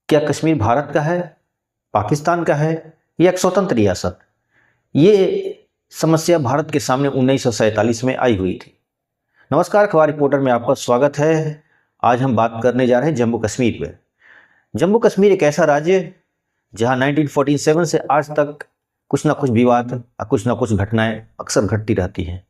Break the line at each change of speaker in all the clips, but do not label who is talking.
क्या कश्मीर भारत का है, पाकिस्तान का है या एक स्वतंत्र रियासत? ये समस्या भारत के सामने 1947 में आई हुई थी। नमस्कार, अखबार रिपोर्टर में आपका स्वागत है। आज हम बात करने जा रहे हैं जम्मू कश्मीर पे। जम्मू कश्मीर एक ऐसा राज्य है जहां 1947 से आज तक कुछ ना कुछ विवाद और कुछ ना कुछ घटनाएं अक्सर घटती रहती हैं।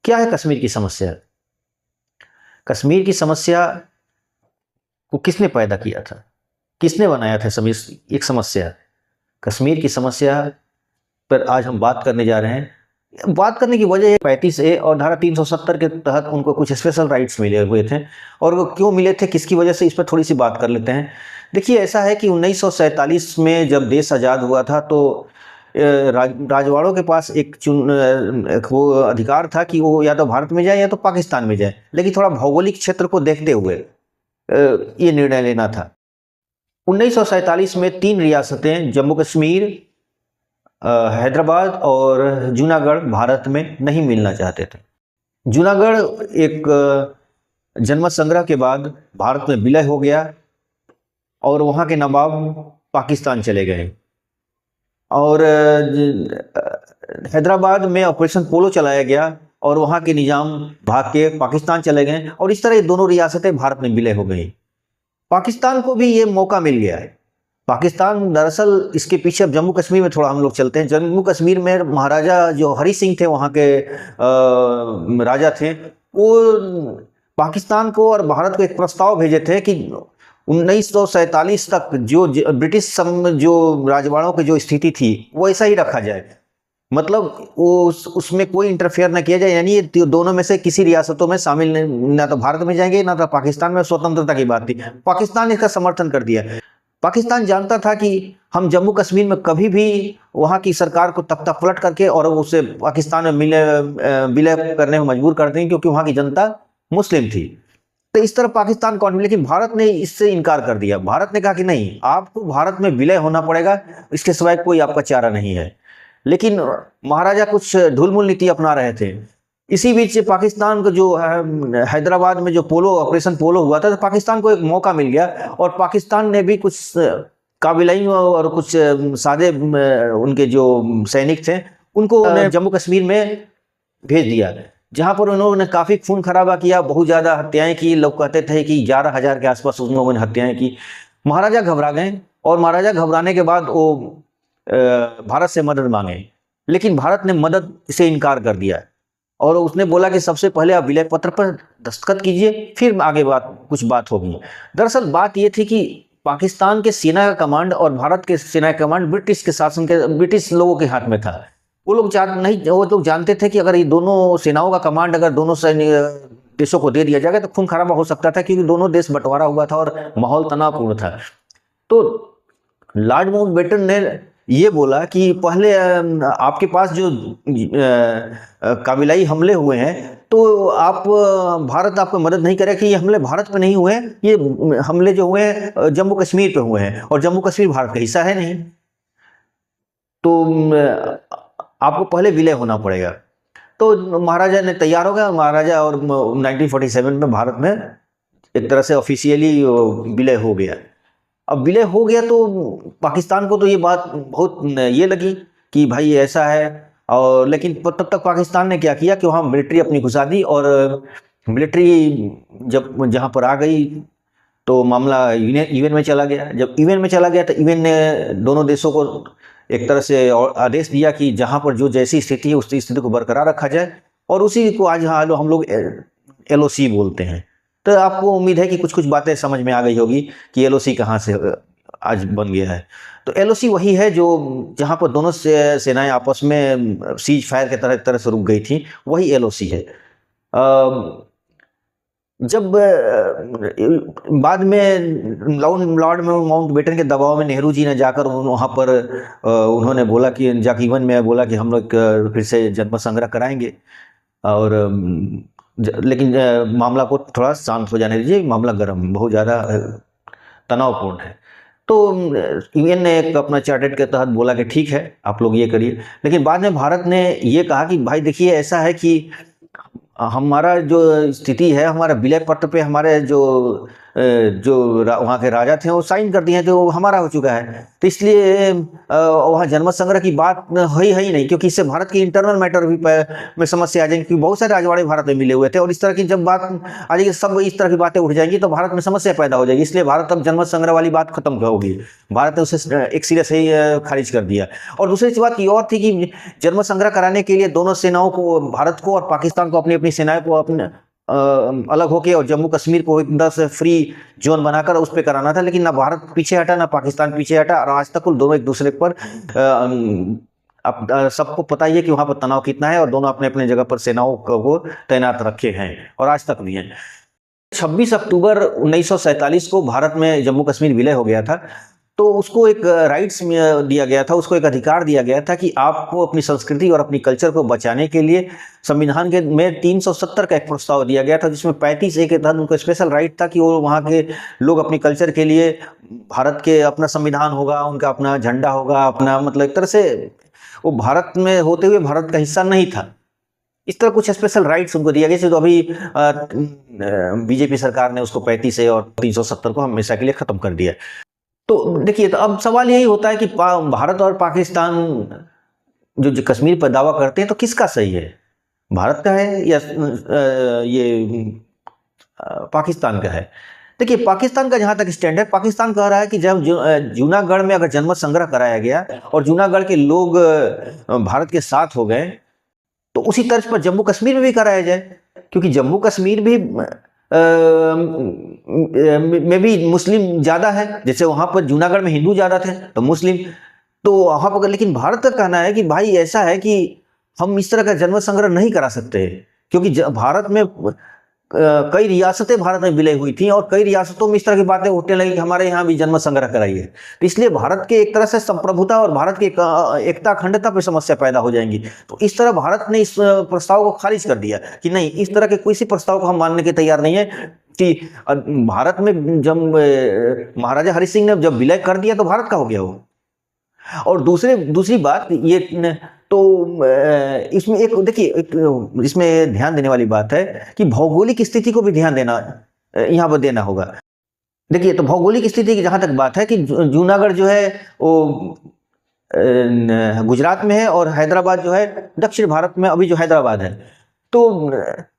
क्या है कश्मीर की समस्या? कश्मीर की समस्या को किसने पैदा किया था, किसने बनाया था? एक समस्या, कश्मीर की समस्या पर आज हम बात करने जा रहे हैं। बात करने की वजह 35A और धारा 370 के तहत उनको कुछ स्पेशल राइट्स मिले हुए थे, और वो क्यों मिले थे, किसकी वजह से, इस पर थोड़ी सी बात कर लेते हैं। देखिए, ऐसा है कि 1947 में जब देश आज़ाद हुआ था तो राजवाड़ों के पास वो अधिकार था कि वो या तो भारत में जाए या तो पाकिस्तान में जाए, लेकिन थोड़ा भौगोलिक क्षेत्र को देखते हुए ये निर्णय लेना था। 1947 में 3 रियासतें जम्मू कश्मीर, हैदराबाद और जूनागढ़ भारत में नहीं मिलना चाहते थे। जूनागढ़ एक जनमत संग्रह के बाद भारत में विलय हो गया और वहाँ के नवाब पाकिस्तान चले गए, और हैदराबाद में ऑपरेशन पोलो चलाया गया और वहाँ के निजाम भाग के पाकिस्तान चले गए, और इस तरह ये दोनों रियासतें भारत में विलय हो गई। पाकिस्तान को भी ये मौका मिल गया है। पाकिस्तान दरअसल इसके पीछे, अब जम्मू कश्मीर में थोड़ा हम लोग चलते हैं। जम्मू कश्मीर में महाराजा जो हरी सिंह थे, वहाँ के राजा थे, वो पाकिस्तान को और भारत को एक प्रस्ताव भेजे थे कि 1947 तक जो ब्रिटिश जो राजवाड़ों की जो स्थिति थी वो ऐसा ही रखा जाए, मतलब वो उसमें कोई इंटरफेयर ना किया जाए, यानी ये दोनों में से किसी रियासतों में शामिल ना तो भारत में जाएंगे ना तो पाकिस्तान में। स्वतंत्रता की बात थी, पाकिस्तान ने इसका समर्थन कर दिया। पाकिस्तान जानता था कि हम जम्मू कश्मीर में कभी भी वहाँ की सरकार को तख्ता पलट करके और उसे पाकिस्तान में विलय करने में मजबूर कर देंगे, क्योंकि वहाँ की जनता मुस्लिम थी। तो इस तरह पाकिस्तान को, लेकिन भारत ने इससे इनकार कर दिया। भारत ने कहा कि नहीं, आपको भारत में विलय होना पड़ेगा, इसके सिवाय कोई आपका चारा नहीं है। लेकिन महाराजा कुछ ढुलमुल नीति अपना रहे थे। इसी बीच पाकिस्तान को जो हैदराबाद में जो ऑपरेशन पोलो हुआ था, तो पाकिस्तान को एक मौका मिल गया, और पाकिस्तान ने भी कुछ काबिलाई और कुछ सादे उनके जो सैनिक थे उनको जम्मू कश्मीर में भेज दिया, जहां पर उन्होंने काफ़ी खून खराबा किया, बहुत ज़्यादा हत्याएं की। लोग कहते थे कि 11,000 के आसपास उन लोगों ने हत्याएं की। महाराजा घबरा गए, और महाराजा घबराने के बाद वो भारत से मदद मांगे, लेकिन भारत ने मदद से इनकार कर दिया, और उसने बोला कि सबसे पहले आप विलय पत्र पर दस्तखत कीजिए, फिर आगे कुछ बात होगी। दरअसल बात यह थी कि पाकिस्तान के सेना का कमांड और भारत के सेना का कमांड ब्रिटिश लोगों के हाथ में था। वो लोग जानते थे कि अगर ये दोनों सेनाओं का कमांड अगर दोनों देशों को दे दिया जाएगा तो खून खराबा हो सकता था, क्योंकि दोनों देश बंटवारा हुआ था और माहौल तनावपूर्ण था। तो लॉर्ड माउंटबेटन ने ये बोला कि पहले आपके पास जो काबिलाई हमले हुए हैं, तो भारत आपको मदद नहीं करेगा कि ये हमले भारत पे नहीं हुए हैं, ये हमले जो हुए हैं जम्मू कश्मीर पे हुए हैं, और जम्मू कश्मीर भारत का हिस्सा है नहीं, तो आपको पहले विलय होना पड़ेगा। तो महाराजा ने तैयार हो गया, महाराजा, और 1947 में भारत में एक तरह से ऑफिशियली विलय हो गया। अब विलय हो गया तो पाकिस्तान को तो ये बात बहुत ये लगी कि भाई ऐसा है, और लेकिन तब तक पाकिस्तान ने क्या किया कि वहाँ मिलिट्री अपनी घुसा दी, और मिलिट्री जब जहाँ पर आ गई तो मामला यूएन में चला गया। जब यूएन में चला गया तो यूएन ने दोनों देशों को एक तरह से आदेश दिया कि जहाँ पर जो जैसी स्थिति है उस स्थिति को बरकरार रखा जाए, और उसी को आज हम लोग LOC बोलते हैं। तो आपको उम्मीद है कि कुछ बातें समझ में आ गई होगी कि LOC कहाँ से आज बन गया है। तो LOC वही है जो जहाँ पर दोनों सेनाएं आपस में सीज फायर के तरह से रुक गई थी, वही LOC है। जब बाद में लॉर्ड माउंटबेटन के दबाव में नेहरू जी ने जाकर वहाँ पर उन्होंने बोला कि जाके ईवन में बोला कि हम लोग फिर से जनमत संग्रह कराएंगे, और लेकिन मामला को थोड़ा शांत हो जाने दीजिए, मामला गर्म, बहुत ज़्यादा तनावपूर्ण है। तो यूएन ने एक अपना चार्टर के तहत बोला कि ठीक है आप लोग ये करिए, लेकिन बाद में भारत ने ये कहा कि भाई देखिए ऐसा है कि हमारा जो स्थिति है, हमारा विलय पत्र पे हमारे जो जो वहाँ के राजा थे वो साइन कर दिए हैं, तो वो हमारा हो चुका है। तो इसलिए वहाँ जनमत संग्रह की बात है ही नहीं, क्योंकि इससे भारत की इंटरनल मैटर भी में समस्या आ जाएगी, क्योंकि बहुत सारे राजवाड़े भारत में मिले हुए थे, और इस तरह की जब बात आ जाएगी, सब इस तरह की बातें उठ जाएंगी, तो भारत में समस्या पैदा हो जाएगी। इसलिए भारत अब जनमत संग्रह वाली बात खत्म होगी, भारत ने उसे एक सिरे से ही खारिज कर दिया। और दूसरी बात ये और थी कि जनमत संग्रह कराने के लिए दोनों सेनाओं को, भारत को और पाकिस्तान को, अपनी अपनी सेनाएं को अपने अलग होके और जम्मू कश्मीर को एकदम से फ्री जोन बनाकर उस पर कराना था। लेकिन ना भारत पीछे हटा ना पाकिस्तान पीछे हटा, और आज तक दोनों एक दूसरे पर अब सबको पता ही है कि वहां पर तनाव कितना है, और दोनों अपने अपने जगह पर सेनाओं को तैनात रखे हैं और आज तक भी हैं। 26 अक्टूबर 1947 को भारत में जम्मू कश्मीर विलय हो गया था, तो उसको एक राइट्स दिया गया था, उसको एक अधिकार दिया गया था कि आपको अपनी संस्कृति और अपनी कल्चर को बचाने के लिए संविधान के में 370 का एक प्रस्ताव दिया गया था, जिसमें 35A के तहत उनको स्पेशल राइट था कि वो वहाँ के लोग अपनी कल्चर के लिए, भारत के अपना संविधान होगा, उनका अपना झंडा होगा, अपना मतलब एक तरह से वो भारत में होते हुए भारत का हिस्सा नहीं था। इस तरह कुछ स्पेशल राइट्स उनको दिया गया, तो अभी बीजेपी सरकार ने उसको 35A और 370 को हमेशा के लिए खत्म कर दिया। तो देखिए, तो अब सवाल यही होता है कि भारत और पाकिस्तान जो कश्मीर पर दावा करते हैं, तो किसका सही है, भारत का है या ये पाकिस्तान का है? देखिए, पाकिस्तान का जहाँ तक स्टैंड है, पाकिस्तान कह रहा है कि जब जूनागढ़ में अगर जनमत संग्रह कराया गया और जूनागढ़ के लोग भारत के साथ हो गए, तो उसी तर्ज पर जम्मू कश्मीर में भी कराया जाए, क्योंकि जम्मू कश्मीर भी में भी मुस्लिम ज़्यादा है। जैसे वहाँ पर जूनागढ़ में हिंदू ज़्यादा थे तो मुस्लिम, तो वहाँ पर, लेकिन भारत का कहना है कि भाई ऐसा है कि हम इस तरह का जनमत संग्रह नहीं करा सकते, क्योंकि भारत में कई रियासतें भारत में विलय हुई थी और कई रियासतों में इस तरह की बातें उठने लगी कि हमारे यहाँ भी जन्म संग्रह कराइए। तो इसलिए भारत के एक तरह से संप्रभुता और भारत की एकता अखंडता पर समस्या पैदा हो जाएंगी। तो इस तरह भारत ने इस प्रस्ताव को खारिज कर दिया कि नहीं, इस तरह के किसी प्रस्ताव को हम मानने के तैयार नहीं है। कि भारत में जब महाराजा हरि सिंह ने जब विलय कर दिया तो भारत का हो गया वो। और दूसरी बात ये, तो इसमें एक देखिए, इसमें ध्यान देने वाली बात है कि भौगोलिक स्थिति को भी ध्यान देना यहाँ पर देना होगा। देखिए, तो भौगोलिक स्थिति की जहाँ तक बात है कि जूनागढ़ जो है वो गुजरात में है और हैदराबाद जो है दक्षिण भारत में, अभी जो हैदराबाद है। तो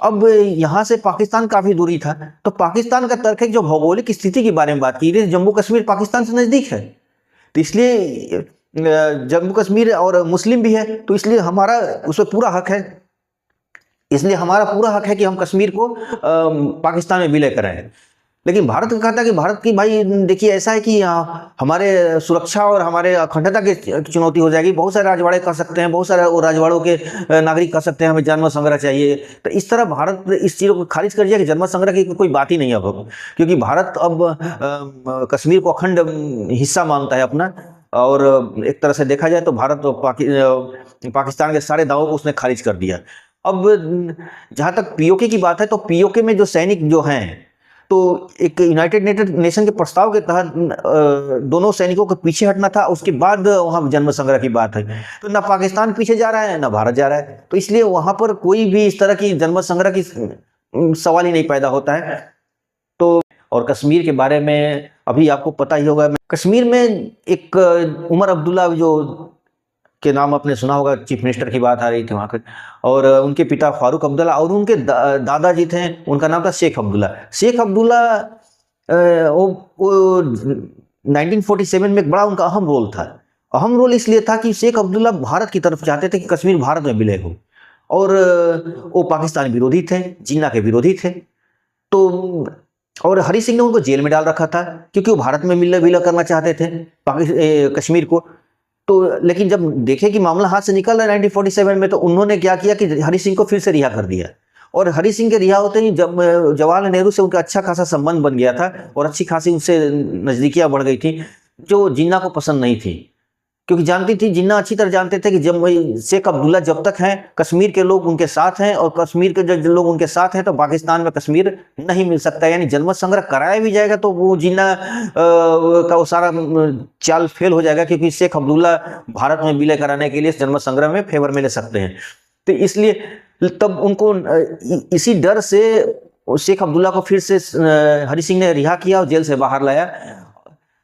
अब यहाँ से पाकिस्तान काफ़ी दूरी था, तो पाकिस्तान का तर्क है कि जो भौगोलिक स्थिति के बारे में बात की रही, जम्मू कश्मीर पाकिस्तान से नज़दीक है, तो इसलिए जम्मू कश्मीर और मुस्लिम भी है, तो इसलिए हमारा उसमें पूरा हक है। इसलिए हमारा पूरा हक है कि हम कश्मीर को पाकिस्तान में विलय कराएं। लेकिन भारत का कहता है कि भारत की, भाई देखिए ऐसा है कि हमारे सुरक्षा और हमारे अखंडता की चुनौती हो जाएगी। बहुत सारे राजवाड़े कर सकते हैं, बहुत सारे राजवाड़ों के नागरिक कर सकते हैं, हमें जनमत संग्रह चाहिए। तो इस तरह भारत इस चीज़ को खारिज कर दिया कि जनमत संग्रह की कोई बात ही नहीं है अब, क्योंकि भारत अब कश्मीर को अखंड हिस्सा मानता है अपना। और एक तरह से देखा जाए तो भारत तो पाकिस्तान के सारे दावों को उसने खारिज कर दिया। अब जहाँ तक पीओके की बात है, तो पीओके में जो सैनिक जो हैं, तो एक यूनाइटेड नेशन के प्रस्ताव के तहत दोनों सैनिकों को पीछे हटना था, उसके बाद वहाँ जन्म संग्रह की बात है। तो ना पाकिस्तान पीछे जा रहा है ना भारत जा रहा है, तो इसलिए वहाँ पर कोई भी इस तरह की जन्म संग्रह की सवाल ही नहीं पैदा होता है। तो और कश्मीर के बारे में अभी आपको पता ही होगा, कश्मीर में एक उमर अब्दुल्ला जो के नाम आपने सुना होगा, चीफ मिनिस्टर की बात आ रही थी वहाँ के, और उनके पिता फारूक अब्दुल्ला और उनके दादाजी थे, उनका नाम था शेख अब्दुल्ला। शेख अब्दुल्ला वो 1947 में एक बड़ा उनका अहम रोल था। अहम रोल इसलिए था कि शेख अब्दुल्ला भारत की तरफ चाहते थे कि कश्मीर भारत में विलय हो, और वो पाकिस्तान विरोधी थे, जिन्ना के विरोधी थे। तो और हरि सिंह ने उनको जेल में डाल रखा था क्योंकि वो भारत में विलय करना चाहते थे कश्मीर को। तो लेकिन जब देखे कि मामला हाथ से निकल रहा है 1947 में, तो उन्होंने क्या किया कि हरि सिंह को फिर से रिहा कर दिया। और हरि सिंह के रिहा होते ही जब जवाहरलाल नेहरू से उनका अच्छा खासा संबंध बन गया था और अच्छी खासी उनसे नज़दीकियाँ बढ़ गई थी, जो जिन्ना को पसंद नहीं थी, क्योंकि जानती थी, जिन्ना अच्छी तरह जानते थे कि जब शेख अब्दुल्ला जब तक हैं, कश्मीर के लोग उनके साथ हैं, और कश्मीर के जब लोग उनके साथ हैं तो पाकिस्तान में कश्मीर नहीं मिल सकता। यानी जनमत संग्रह कराया भी जाएगा तो वो जिन्ना का वो सारा चाल फेल हो जाएगा, क्योंकि शेख अब्दुल्ला भारत में विलय कराने के लिए जनमत संग्रह में फेवर में ले सकते हैं। तो इसलिए तब उनको इसी डर से शेख अब्दुल्ला को फिर से हरी सिंह ने रिहा किया और जेल से बाहर लाया।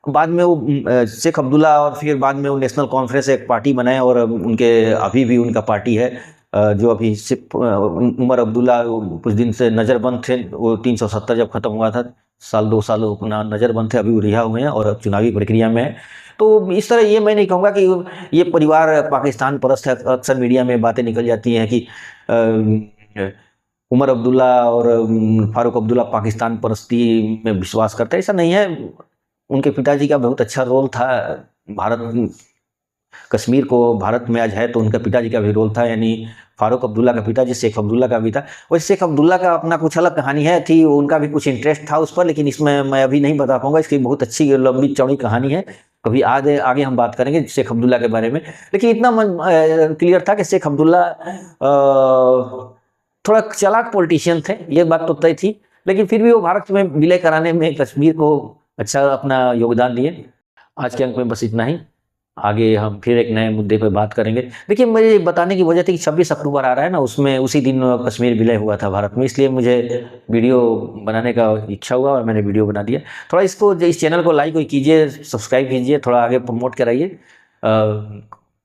बाद में वो शेख अब्दुल्ला और फिर बाद में वो नेशनल कॉन्फ्रेंस एक पार्टी बनाए और उनके अभी भी उनका पार्टी है, जो अभी सिर्फ उमर अब्दुल्ला कुछ दिन से नज़रबंद थे, वो 370 जब ख़त्म हुआ था, साल 2 साल अपना नज़रबंद थे, अभी वो रिहा हुए हैं और अब चुनावी प्रक्रिया में है। तो इस तरह ये मैं नहीं कहूँगा कि ये परिवार पाकिस्तान परस्त है। अक्सर मीडिया में बातें निकल जाती हैं कि उमर अब्दुल्ला और फारूक अब्दुल्ला पाकिस्तान परस्ती में विश्वास करते हैं, ऐसा नहीं है। उनके पिताजी का बहुत अच्छा रोल था, भारत कश्मीर को भारत में आज है तो उनका पिताजी का भी रोल था, यानी फारूक अब्दुल्ला का पिताजी शेख अब्दुल्ला का भी था। वैसे शेख अब्दुल्ला का अपना कुछ अलग कहानी है थी, उनका भी कुछ इंटरेस्ट था उस पर, लेकिन इसमें मैं अभी नहीं बता पाऊंगा। इसकी बहुत अच्छी लंबी चौड़ी कहानी है, कभी आगे आगे हम बात करेंगे शेख अब्दुल्ला के बारे में। लेकिन इतना क्लियर था कि शेख अब्दुल्ला थोड़ा चालाक पॉलिटिशियन थे, ये बात तो तय थी, लेकिन फिर भी वो भारत में विलय कराने में कश्मीर को अच्छा अपना योगदान दिए। आज के अंक में बस इतना ही, आगे हम फिर एक नए मुद्दे पर बात करेंगे। देखिए, मुझे बताने की वजह थी कि 26 अक्टूबर आ रहा है ना, उसमें उसी दिन कश्मीर विलय हुआ था भारत में, इसलिए मुझे वीडियो बनाने का इच्छा हुआ और मैंने वीडियो बना दिया। थोड़ा इसको इस चैनल को लाइक कीजिए, सब्सक्राइब कीजिए, थोड़ा आगे प्रमोट कराइए,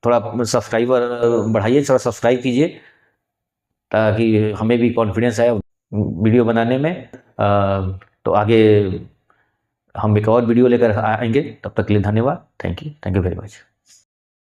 थोड़ा सब्सक्राइबर बढ़ाइए, थोड़ा सब्सक्राइब कीजिए ताकि हमें भी कॉन्फिडेंस आए वीडियो बनाने में। तो आगे हम एक और वीडियो लेकर आएंगे, तब तक के लिए धन्यवाद। Thank you very much.